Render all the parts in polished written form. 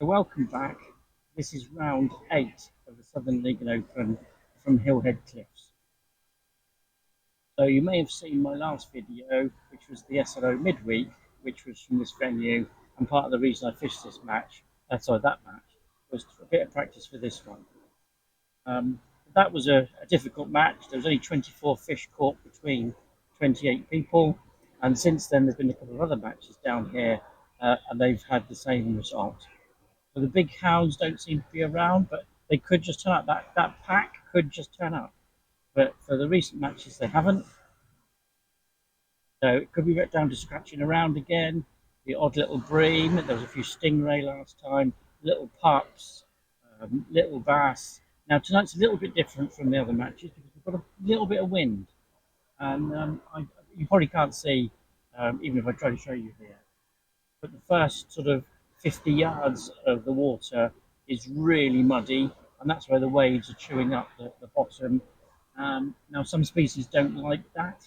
So welcome back. This is round 8 of the Southern League Open from Hillhead Cliffs. So you may have seen my last video, which was the SLO midweek, which was from this venue, and part of the reason I fished this match, that match, was a bit of practice for this one. That was a difficult match. There was only 24 fish caught between 28 people, and since then there's been a couple of other matches down here, and they've had the same result. So the big hounds don't seem to be around, but they could just turn up. That pack could just turn up. But for the recent matches, they haven't. So it could be down to scratching around again. The odd little bream. There was a few stingray last time. Little pups, little bass. Now tonight's a little bit different from the other matches because we've got a little bit of wind. And you probably can't see, even if I try to show you here. But the first sort of 50 yards of the water is really muddy, and that's where the waves are chewing up the bottom. Now, some species don't like that,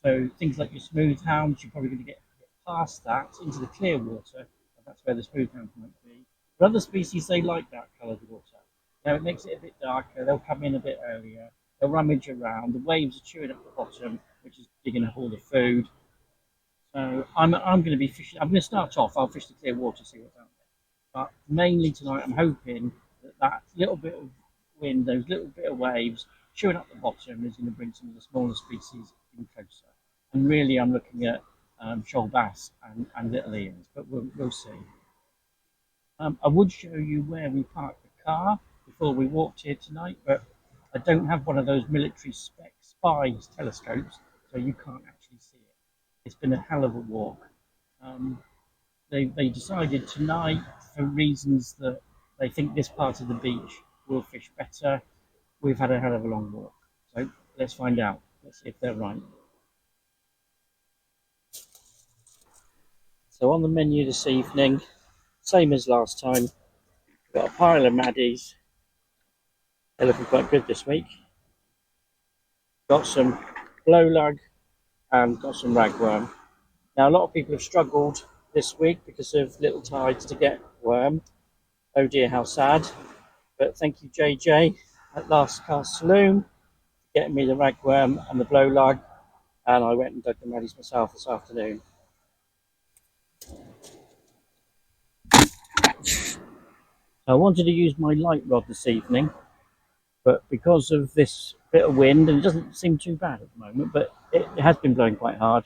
so things like your smooth hounds, you're probably going to get past that into the clear water, and that's where the smooth hounds might be. But other species, they like that coloured water. Now, it makes it a bit darker, they'll come in a bit earlier, they'll rummage around, the waves are chewing up the bottom, which is digging up all the food. So I'm going to be fishing. I'm going to start off. I'll fish the clear water, see what's out there. But mainly tonight, I'm hoping that little bit of wind, those little bit of waves chewing up the bottom, is going to bring some of the smaller species in closer. And really, I'm looking at shoal bass and little eels, but we'll see. I would show you where we parked the car before we walked here tonight, but I don't have one of those military spec spies telescopes, so you can't actually see it. It's been a hell of a walk. They decided tonight, for reasons that they think this part of the beach will fish better. We've had a hell of a long walk. So let's find out. Let's see if they're right. So on the menu this evening, same as last time, we've got a pile of maddies. They're looking quite good this week. Got some blow lug and got some ragworm. Now, a lot of people have struggled this week because of little tides to get worm. Oh dear, how sad. But thank you, JJ, at Last Cast Saloon, for getting me the ragworm and the blow lug. And I went and dug the maddies myself this afternoon. I wanted to use my light rod this evening, but because of this bit of wind, and it doesn't seem too bad at the moment, but it has been blowing quite hard.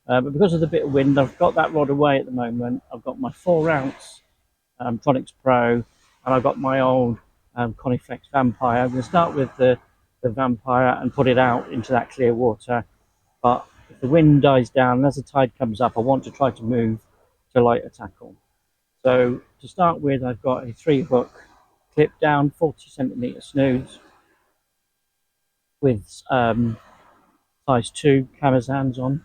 But because of the bit of wind, I've got that rod away at the moment. I've got my 4-ounce Tronix Pro, and I've got my old Coniflex Vampire. I'm going to start with the Vampire and put it out into that clear water. But if the wind dies down and as the tide comes up, I want to try to move to lighter tackle. So to start with, I've got a 3-hook clip down, 40cm snoods with size 2 Camazans on.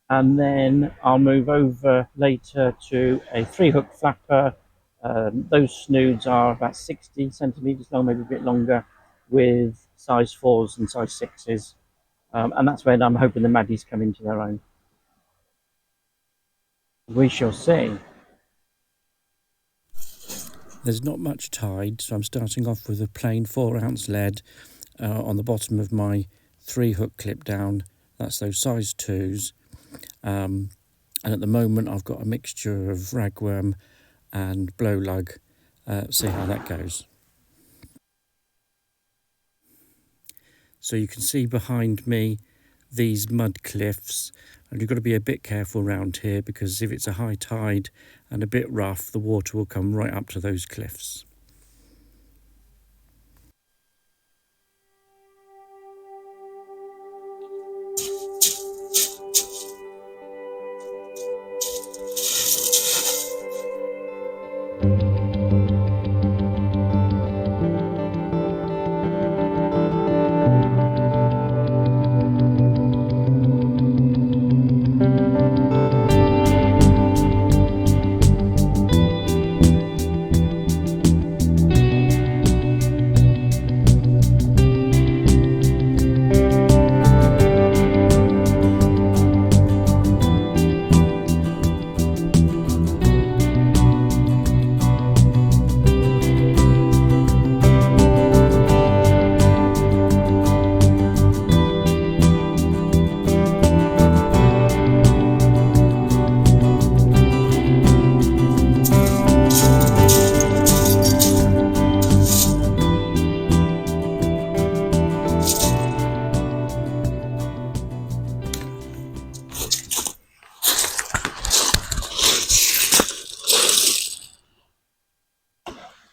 And then I'll move over later to a 3-hook flapper. Those snoods are about 60cm long, maybe a bit longer, with size 4s and size 6s. And that's when I'm hoping the maddies come into their own. We shall see. There's not much tide, so I'm starting off with a plain 4-ounce lead on the bottom of my 3-hook clip down. That's those size 2s. And at the moment I've got a mixture of ragworm and blow lug. See how that goes. So you can see behind me these mud cliffs, and you've got to be a bit careful around here because if it's a high tide and a bit rough, the water will come right up to those cliffs.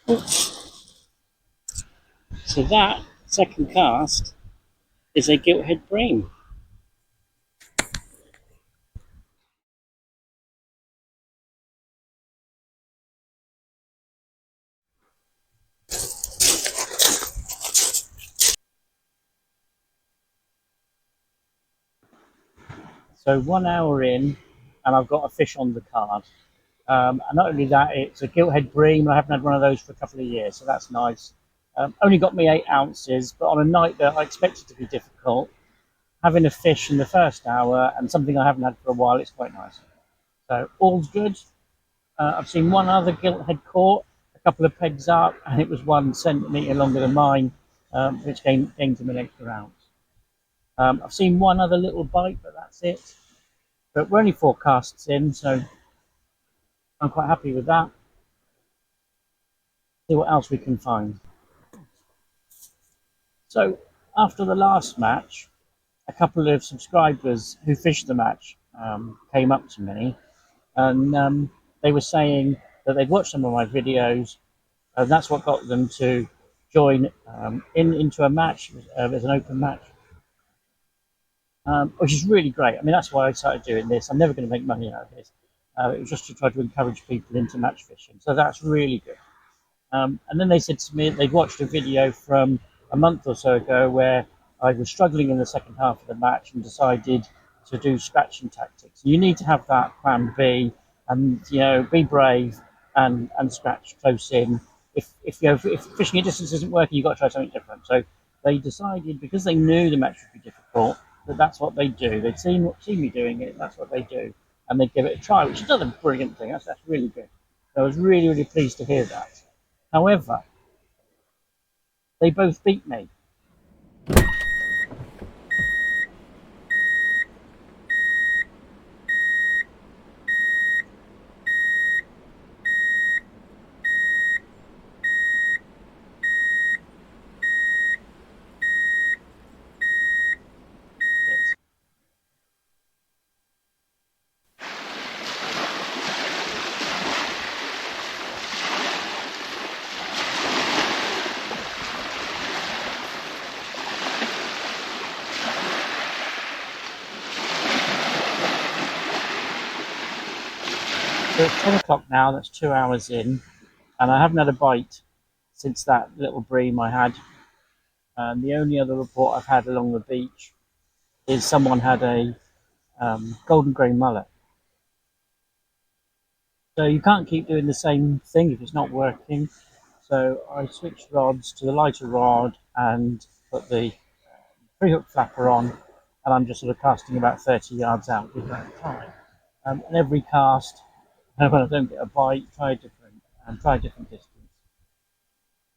So that second cast is a gilthead bream. So 1 hour in, and I've got a fish on the card. And not only that, it's a gilthead bream. I haven't had one of those for a couple of years, so that's nice. Only got me 8 ounces, but on a night that I expected to be difficult, having a fish in the first hour and something I haven't had for a while, it's quite nice. So all's good. I've seen one other gilthead caught, a couple of pegs up, and it was 1 centimetre longer than mine, which gained him an extra ounce. I've seen one other little bite, but that's it. But we're only 4 casts in, so I'm quite happy with that. See what else we can find. So after the last match, a couple of subscribers who fished the match came up to me, and they were saying that they'd watched some of my videos, and that's what got them to join into a match as an open match, which is really great. I mean, that's why I started doing this. I'm never going to make money out of this. It was just to try to encourage people into match fishing. So that's really good. And then they said to me they'd watched a video from a month or so ago where I was struggling in the second half of the match and decided to do scratching tactics. You need to have that plan B, and be brave and scratch close in. If fishing at distance isn't working, you've got to try something different. So they decided, because they knew the match would be difficult, that's what they do. They'd seen me doing it. That's what they do, and they'd give it a try, which is another brilliant thing. That's really good. So I was really, really pleased to hear that. However, they both beat me. So it's 10 o'clock now, that's 2 hours in, and I haven't had a bite since that little bream I had. And the only other report I've had along the beach is someone had a golden grey mullet. So you can't keep doing the same thing if it's not working. So I switched rods to the lighter rod and put the pre-hook flapper on, and I'm just sort of casting about 30 yards out with that time. And every cast, when I don't get a bite, try a different distance.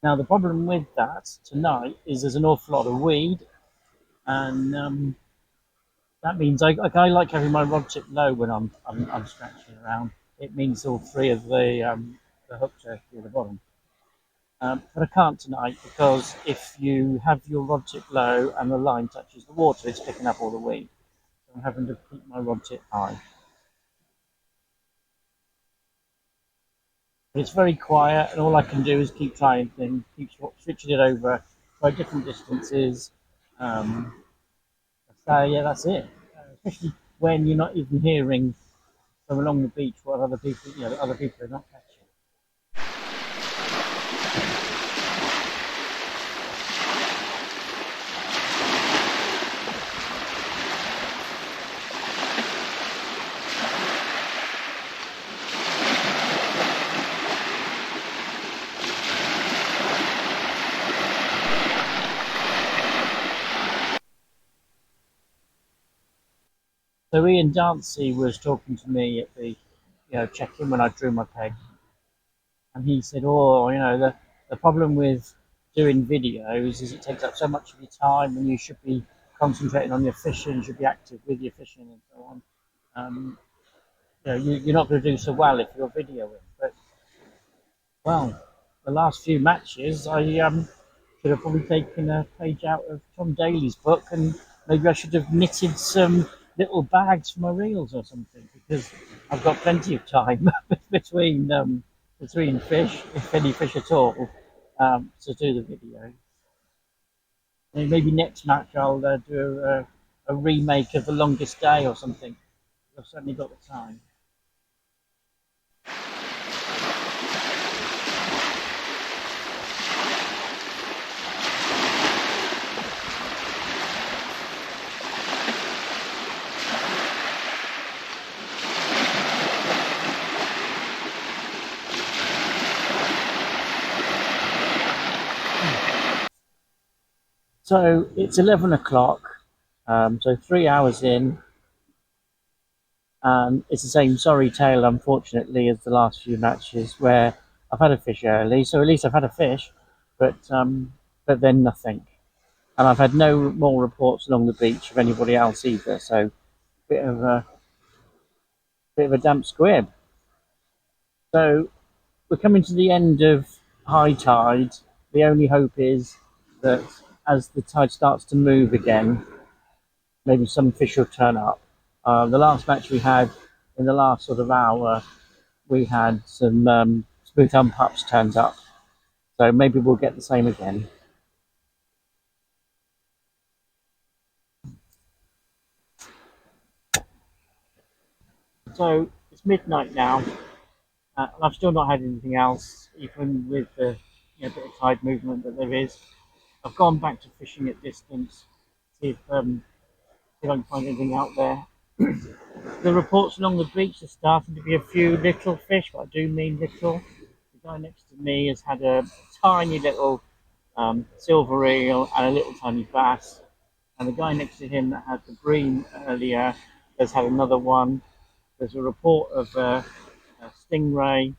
Now the problem with that tonight is there's an awful lot of weed, and that means I like having my rod tip low when I'm scratching around. It means all three of the hooks are near the bottom. But I can't tonight because if you have your rod tip low and the line touches the water, it's picking up all the weed. So I'm having to keep my rod tip high. But it's very quiet, and all I can do is keep trying things, keep switching it over, try different distances. Um, so yeah, that's it. Especially when you're not even hearing from along the beach what other people, other people are not catching. So Ian Dancy was talking to me at the, check-in when I drew my peg, and he said, "Oh, the problem with doing videos is it takes up so much of your time, and you should be concentrating on your fishing, you should be active with your fishing and so on. Um, you're not going to do so well if you're videoing." But well, the last few matches, I should have probably taken a page out of Tom Daly's book, and maybe I should have knitted some little bags for my reels or something, because I've got plenty of time between fish, if any fish at all, to do the video. And maybe next match I'll do a remake of The Longest Day or something. I've certainly got the time. So it's 11 o'clock, so 3 hours in, and it's the same sorry tale, unfortunately, as the last few matches where I've had a fish early, so at least I've had a fish, but then nothing. And I've had no more reports along the beach of anybody else either, so bit of a damp squib. So we're coming to the end of high tide. The only hope is that as the tide starts to move again, maybe some fish will turn up. The last match we had in the last sort of hour, we had some smooth thumb pups turned up. So maybe we'll get the same again. So it's midnight now. And I've still not had anything else, even with the bit of tide movement that there is. I've gone back to fishing at distance, see if I can find anything out there. The reports along the beach are starting to be a few little fish, but I do mean little. The guy next to me has had a tiny little silver eel and a little tiny bass. And the guy next to him that had the bream earlier has had another one. There's a report of a stingray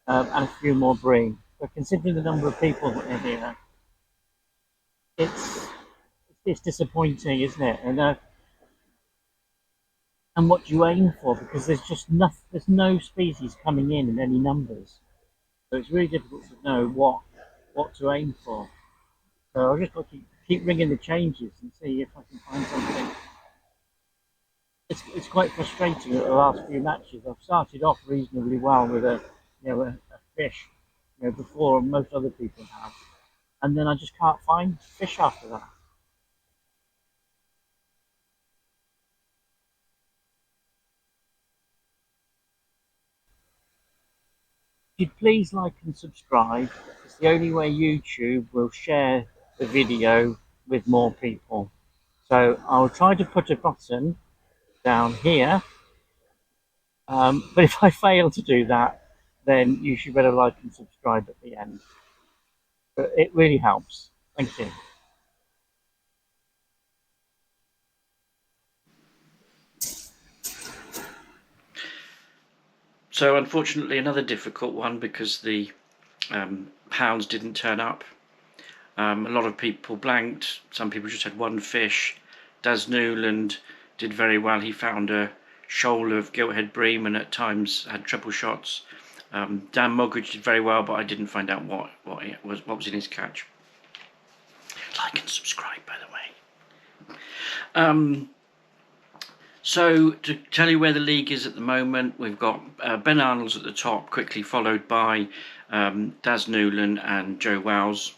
and a few more bream. But considering the number of people that are here, it's disappointing, isn't it? And what do you aim for? Because there's just nothing, there's no species coming in any numbers, so it's really difficult to know what to aim for. So I've just got to keep ringing the changes and see if I can find something. It's quite frustrating at the last few matches. I've started off reasonably well with a fish, before most other people have, and then I just can't find fish after that. If you'd please like and subscribe, it's the only way YouTube will share the video with more people. So I'll try to put a button down here, but if I fail to do that, then you should better like and subscribe at the end. But it really helps. Thank you. So unfortunately another difficult one because the pounds didn't turn up. A lot of people blanked, some people just had one fish. Daz Newland did very well. He found a shoal of gilthead bream and at times had treble shots. Dan Mogridge did very well, but I didn't find out what was in his catch. Like and subscribe, by the way. So to tell you where the league is at the moment, we've got Ben Arnold's at the top, quickly followed by Daz Newland and Joe Wells.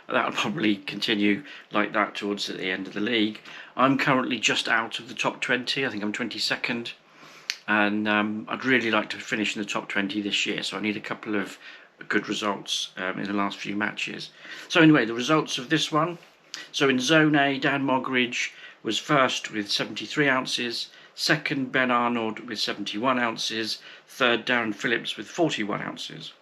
That'll probably continue like that towards the end of the league. I'm currently just out of the top 20. I think I'm 22nd, and I'd really like to finish in the top 20 this year, so I need a couple of good results in the last few matches. So anyway, the results of this one. So in Zone A, Dan Mogridge was first with 73 ounces, second Ben Arnold with 71 ounces, third Darren Phillips with 41 ounces.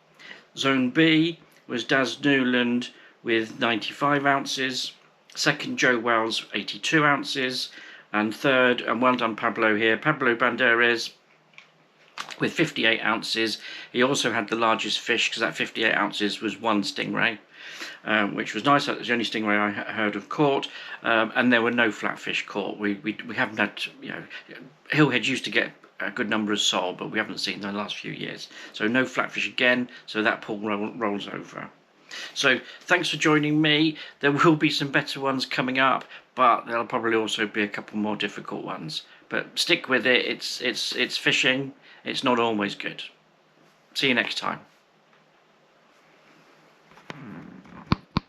Zone B was Daz Newland with 95 ounces, second Joe Wells 82 ounces, and third, and well done Pablo here, Pablo Banderas with 58 ounces. He also had the largest fish because that 58 ounces was one stingray, which was nice. That was the only stingray I heard of caught, and there were no flatfish caught. We haven't had, Hillhead used to get a good number of sole, but we haven't seen them in the last few years. So no flatfish again, so that pool rolls over. So thanks for joining me. There will be some better ones coming up, but there'll probably also be a couple more difficult ones. But stick with it. It's fishing. It's not always good. See you next time.